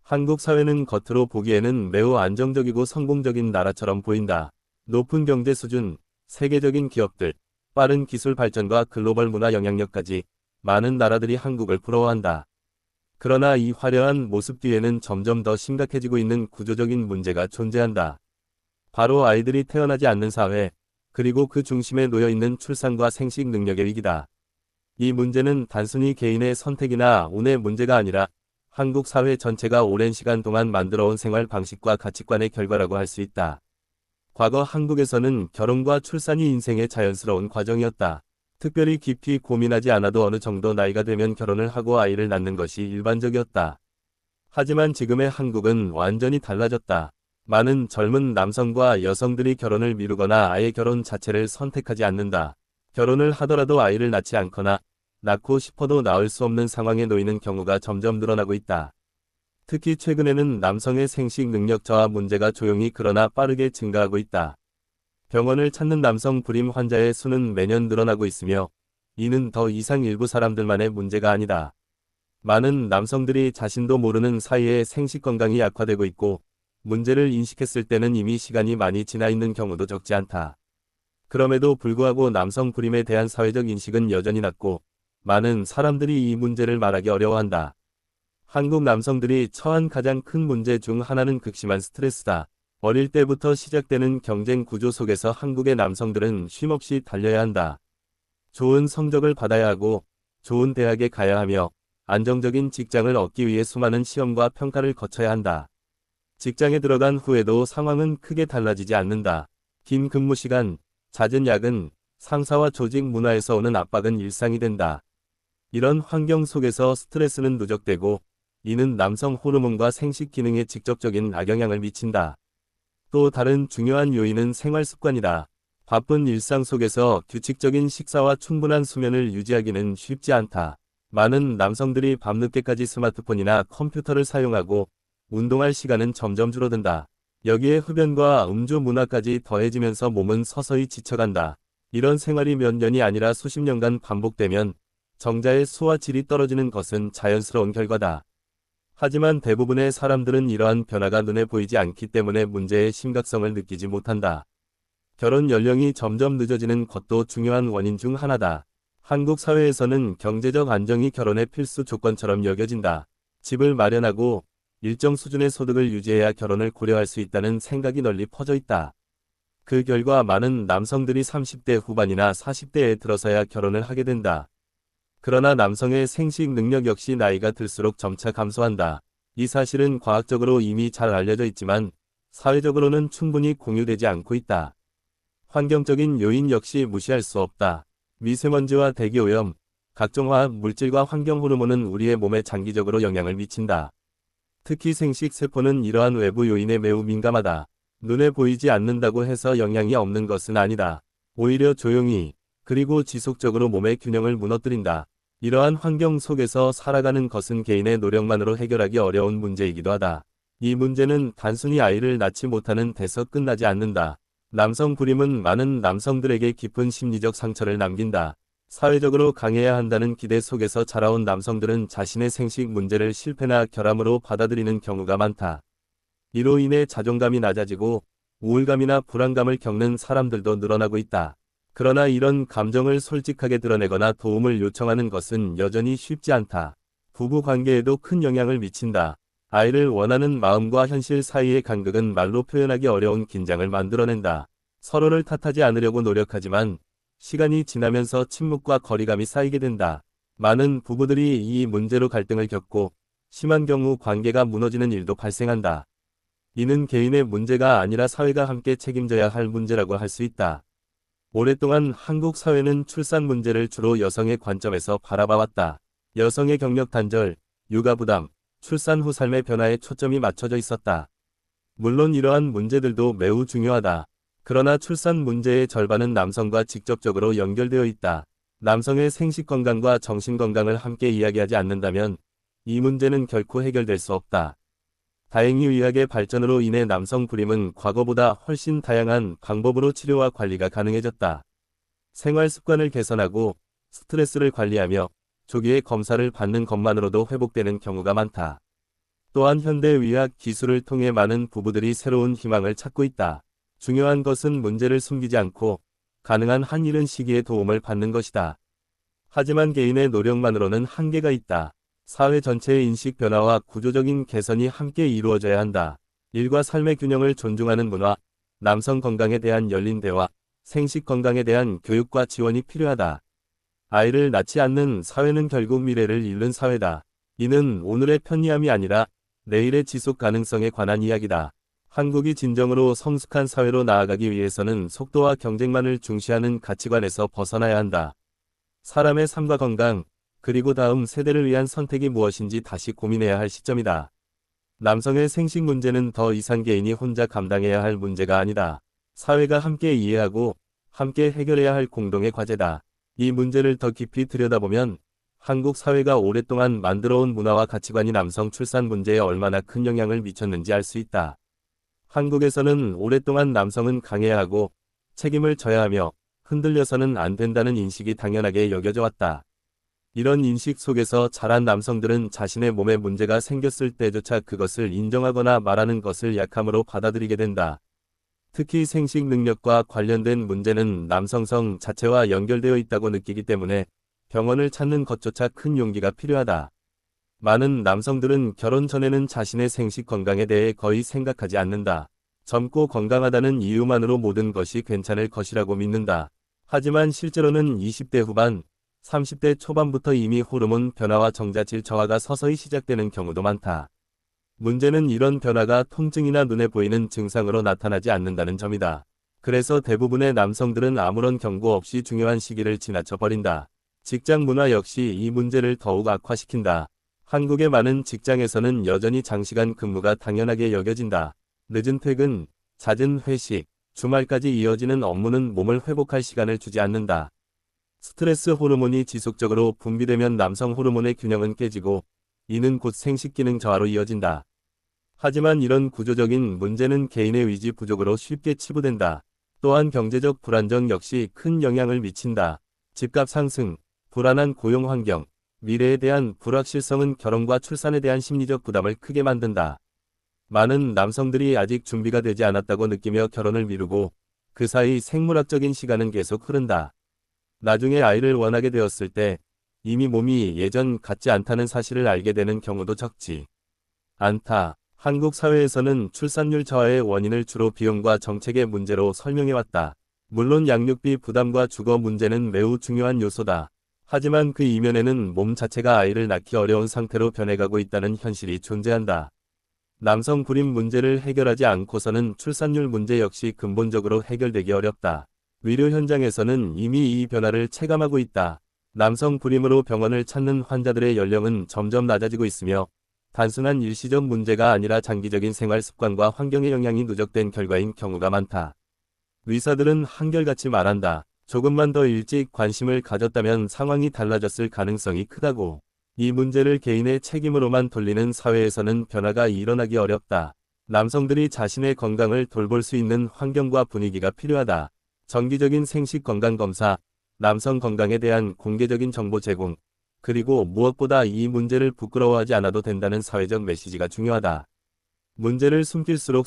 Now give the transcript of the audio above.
한국 사회는 겉으로 보기에는 매우 안정적이고 성공적인 나라처럼 보인다. 높은 경제 수준, 세계적인 기업들, 빠른 기술 발전과 글로벌 문화 영향력까지 많은 나라들이 한국을 부러워한다. 그러나 이 화려한 모습 뒤에는 점점 더 심각해지고 있는 구조적인 문제가 존재한다. 바로 아이들이 태어나지 않는 사회, 그리고 그 중심에 놓여 있는 출산과 생식 능력의 위기다. 이 문제는 단순히 개인의 선택이나 운의 문제가 아니라 한국 사회 전체가 오랜 시간 동안 만들어온 생활 방식과 가치관의 결과라고 할 수 있다. 과거 한국에서는 결혼과 출산이 인생의 자연스러운 과정이었다. 특별히 깊이 고민하지 않아도 어느 정도 나이가 되면 결혼을 하고 아이를 낳는 것이 일반적이었다. 하지만 지금의 한국은 완전히 달라졌다. 많은 젊은 남성과 여성들이 결혼을 미루거나 아예 결혼 자체를 선택하지 않는다. 결혼을 하더라도 아이를 낳지 않거나 낳고 싶어도 낳을 수 없는 상황에 놓이는 경우가 점점 늘어나고 있다. 특히 최근에는 남성의 생식 능력 저하 문제가 조용히 그러나 빠르게 증가하고 있다. 병원을 찾는 남성 불임 환자의 수는 매년 늘어나고 있으며 이는 더 이상 일부 사람들만의 문제가 아니다. 많은 남성들이 자신도 모르는 사이에 생식 건강이 약화되고 있고 문제를 인식했을 때는 이미 시간이 많이 지나 있는 경우도 적지 않다. 그럼에도 불구하고 남성 불임에 대한 사회적 인식은 여전히 낮고 많은 사람들이 이 문제를 말하기 어려워한다. 한국 남성들이 처한 가장 큰 문제 중 하나는 극심한 스트레스다. 어릴 때부터 시작되는 경쟁 구조 속에서 한국의 남성들은 쉼없이 달려야 한다. 좋은 성적을 받아야 하고 좋은 대학에 가야 하며 안정적인 직장을 얻기 위해 수많은 시험과 평가를 거쳐야 한다. 직장에 들어간 후에도 상황은 크게 달라지지 않는다. 긴 근무 시간, 잦은 야근, 상사와 조직 문화에서 오는 압박은 일상이 된다. 이런 환경 속에서 스트레스는 누적되고 이는 남성 호르몬과 생식 기능에 직접적인 악영향을 미친다. 또 다른 중요한 요인은 생활 습관이다. 바쁜 일상 속에서 규칙적인 식사와 충분한 수면을 유지하기는 쉽지 않다. 많은 남성들이 밤늦게까지 스마트폰이나 컴퓨터를 사용하고 운동할 시간은 점점 줄어든다. 여기에 흡연과 음주 문화까지 더해지면서 몸은 서서히 지쳐간다. 이런 생활이 몇 년이 아니라 수십 년간 반복되면 정자의 수와 질이 떨어지는 것은 자연스러운 결과다. 하지만 대부분의 사람들은 이러한 변화가 눈에 보이지 않기 때문에 문제의 심각성을 느끼지 못한다. 결혼 연령이 점점 늦어지는 것도 중요한 원인 중 하나다. 한국 사회에서는 경제적 안정이 결혼의 필수 조건처럼 여겨진다. 집을 마련하고 일정 수준의 소득을 유지해야 결혼을 고려할 수 있다는 생각이 널리 퍼져 있다. 그 결과 많은 남성들이 30대 후반이나 40대에 들어서야 결혼을 하게 된다. 그러나 남성의 생식 능력 역시 나이가 들수록 점차 감소한다. 이 사실은 과학적으로 이미 잘 알려져 있지만 사회적으로는 충분히 공유되지 않고 있다. 환경적인 요인 역시 무시할 수 없다. 미세먼지와 대기오염, 각종 화학 물질과 환경 호르몬은 우리의 몸에 장기적으로 영향을 미친다. 특히 생식 세포는 이러한 외부 요인에 매우 민감하다. 눈에 보이지 않는다고 해서 영향이 없는 것은 아니다. 오히려 조용히 그리고 지속적으로 몸의 균형을 무너뜨린다. 이러한 환경 속에서 살아가는 것은 개인의 노력만으로 해결하기 어려운 문제이기도 하다. 이 문제는 단순히 아이를 낳지 못하는 데서 끝나지 않는다. 남성 불임은 많은 남성들에게 깊은 심리적 상처를 남긴다. 사회적으로 강해야 한다는 기대 속에서 자라온 남성들은 자신의 생식 문제를 실패나 결함으로 받아들이는 경우가 많다. 이로 인해 자존감이 낮아지고 우울감이나 불안감을 겪는 사람들도 늘어나고 있다. 그러나 이런 감정을 솔직하게 드러내거나 도움을 요청하는 것은 여전히 쉽지 않다. 부부 관계에도 큰 영향을 미친다. 아이를 원하는 마음과 현실 사이의 간극은 말로 표현하기 어려운 긴장을 만들어낸다. 서로를 탓하지 않으려고 노력하지만 시간이 지나면서 침묵과 거리감이 쌓이게 된다. 많은 부부들이 이 문제로 갈등을 겪고 심한 경우 관계가 무너지는 일도 발생한다. 이는 개인의 문제가 아니라 사회가 함께 책임져야 할 문제라고 할 수 있다. 오랫동안 한국 사회는 출산 문제를 주로 여성의 관점에서 바라봐왔다. 여성의 경력 단절, 육아 부담, 출산 후 삶의 변화에 초점이 맞춰져 있었다. 물론 이러한 문제들도 매우 중요하다. 그러나 출산 문제의 절반은 남성과 직접적으로 연결되어 있다. 남성의 생식 건강과 정신 건강을 함께 이야기하지 않는다면 이 문제는 결코 해결될 수 없다. 다행히 의학의 발전으로 인해 남성 불임은 과거보다 훨씬 다양한 방법으로 치료와 관리가 가능해졌다. 생활 습관을 개선하고 스트레스를 관리하며 조기에 검사를 받는 것만으로도 회복되는 경우가 많다. 또한 현대의학 기술을 통해 많은 부부들이 새로운 희망을 찾고 있다. 중요한 것은 문제를 숨기지 않고 가능한 한 이른 시기에 도움을 받는 것이다. 하지만 개인의 노력만으로는 한계가 있다. 사회 전체의 인식 변화와 구조적인 개선이 함께 이루어져야 한다. 일과 삶의 균형을 존중하는 문화, 남성 건강에 대한 열린 대화, 생식 건강에 대한 교육과 지원이 필요하다. 아이를 낳지 않는 사회는 결국 미래를 잃는 사회다. 이는 오늘의 편리함이 아니라 내일의 지속 가능성에 관한 이야기다. 한국이 진정으로 성숙한 사회로 나아가기 위해서는 속도와 경쟁만을 중시하는 가치관에서 벗어나야 한다. 사람의 삶과 건강, 그리고 다음 세대를 위한 선택이 무엇인지 다시 고민해야 할 시점이다. 남성의 생식 문제는 더 이상 개인이 혼자 감당해야 할 문제가 아니다. 사회가 함께 이해하고 함께 해결해야 할 공동의 과제다. 이 문제를 더 깊이 들여다보면 한국 사회가 오랫동안 만들어온 문화와 가치관이 남성 출산 문제에 얼마나 큰 영향을 미쳤는지 알 수 있다. 한국에서는 오랫동안 남성은 강해야 하고 책임을 져야 하며 흔들려서는 안 된다는 인식이 당연하게 여겨져 왔다. 이런 인식 속에서 자란 남성들은 자신의 몸에 문제가 생겼을 때조차 그것을 인정하거나 말하는 것을 약함으로 받아들이게 된다. 특히 생식 능력과 관련된 문제는 남성성 자체와 연결되어 있다고 느끼기 때문에 병원을 찾는 것조차 큰 용기가 필요하다. 많은 남성들은 결혼 전에는 자신의 생식 건강에 대해 거의 생각하지 않는다. 젊고 건강하다는 이유만으로 모든 것이 괜찮을 것이라고 믿는다. 하지만 실제로는 20대 후반, 30대 초반부터 이미 호르몬 변화와 정자질 저하가 서서히 시작되는 경우도 많다. 문제는 이런 변화가 통증이나 눈에 보이는 증상으로 나타나지 않는다는 점이다. 그래서 대부분의 남성들은 아무런 경고 없이 중요한 시기를 지나쳐 버린다. 직장 문화 역시 이 문제를 더욱 악화시킨다. 한국의 많은 직장에서는 여전히 장시간 근무가 당연하게 여겨진다. 늦은 퇴근, 잦은 회식, 주말까지 이어지는 업무는 몸을 회복할 시간을 주지 않는다. 스트레스 호르몬이 지속적으로 분비되면 남성 호르몬의 균형은 깨지고 이는 곧 생식 기능 저하로 이어진다. 하지만 이런 구조적인 문제는 개인의 의지 부족으로 쉽게 치부된다. 또한 경제적 불안정 역시 큰 영향을 미친다. 집값 상승, 불안한 고용 환경, 미래에 대한 불확실성은 결혼과 출산에 대한 심리적 부담을 크게 만든다. 많은 남성들이 아직 준비가 되지 않았다고 느끼며 결혼을 미루고 그 사이 생물학적인 시간은 계속 흐른다. 나중에 아이를 원하게 되었을 때 이미 몸이 예전 같지 않다는 사실을 알게 되는 경우도 적지 않다. 한국 사회에서는 출산율 저하의 원인을 주로 비용과 정책의 문제로 설명해왔다. 물론 양육비 부담과 주거 문제는 매우 중요한 요소다. 하지만 그 이면에는 몸 자체가 아이를 낳기 어려운 상태로 변해가고 있다는 현실이 존재한다. 남성 불임 문제를 해결하지 않고서는 출산율 문제 역시 근본적으로 해결되기 어렵다. 의료 현장에서는 이미 이 변화를 체감하고 있다. 남성 불임으로 병원을 찾는 환자들의 연령은 점점 낮아지고 있으며 단순한 일시적 문제가 아니라 장기적인 생활 습관과 환경의 영향이 누적된 결과인 경우가 많다. 의사들은 한결같이 말한다. 조금만 더 일찍 관심을 가졌다면 상황이 달라졌을 가능성이 크다고. 이 문제를 개인의 책임으로만 돌리는 사회에서는 변화가 일어나기 어렵다. 남성들이 자신의 건강을 돌볼 수 있는 환경과 분위기가 필요하다. 정기적인 생식 건강 검사, 남성 건강에 대한 공개적인 정보 제공, 그리고 무엇보다 이 문제를 부끄러워하지 않아도 된다는 사회적 메시지가 중요하다. 문제를 숨길수록